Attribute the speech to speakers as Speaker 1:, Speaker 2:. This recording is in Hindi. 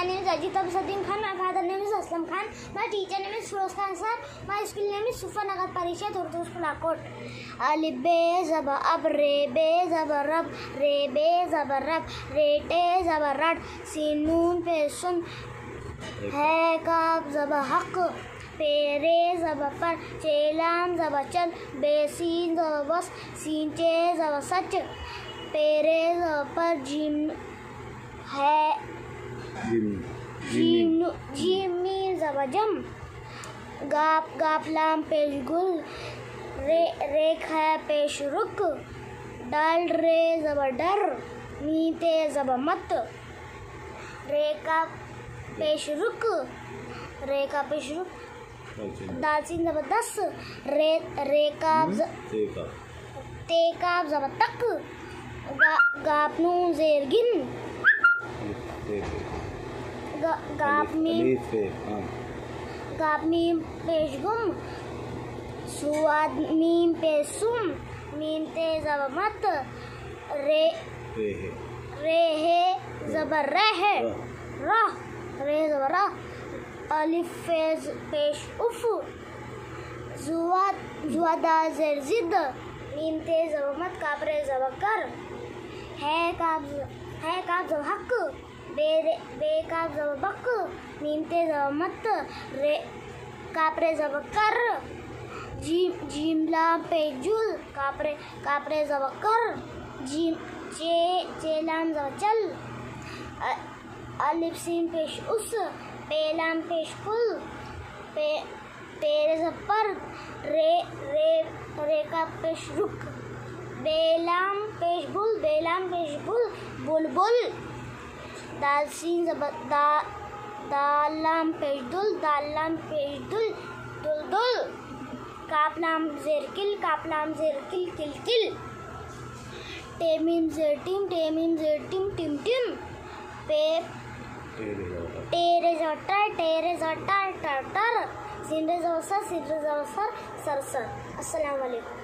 Speaker 1: name is Ajit Absaddin Khan. My father name is Aslam Khan. My teacher name is Firoz Khan sir. My school name is Sufa Nagar Parishad Urdu School Akot. Alif be zaba ab, re be zaba rab, re be zaba rab, re te zaba rad, sin noon pe sun, hai kaaf zaba haq, pe re zaba par, che lam zaba chal, be sin zaba bas, sin che zaba sach, pe re zaba par jim hai jim mim zaba jam, gaap gaap lam pesh gul, रेख है पेश रुक, डाल रे ज़बर डर, नीते ज़बर मत, रेखा पेश रुक, रेखा पेश रुक, दालचीन ज़बर दस, रेखा तेकाब ज़बर तक, गाप नून ज़ेर गिन, गाप मीम पेश गुम, सुआद मीम पे सुम, मीम ते ज़बर मत, रे हे ज़बर रह, राह रे ज़बर राह, अलिफ पेश उफ, जुआदा ज़ेर ज़िद, मीम ते ज़बर मत, काफ रे ज़बर कर, है काफ ज़बर हक, बे काफ ज़बर बक, मीम ते ज़बर मत, रे काफ रे ज़बर कर, जीम लाम पे जुल, कापरे ज़बर कर, जीम चे लाम ज़बर चल, अलिफ सीन पेश उस, पे लाम पेश कुल, पेरे ज़बर पर, रे का पेश रुक, बेलाम पेश बुल, बुलबुल, दाल सीन ज़बर दाल लाम पेश दुल, दुलदुल, काफ लाम ज़ेर किल, किल, टेमीम ज़ेर टिम, टिम, टेरे ज़बर टर, सिंदे ज़बर सर, सर। अस्सलाम वालेकुम।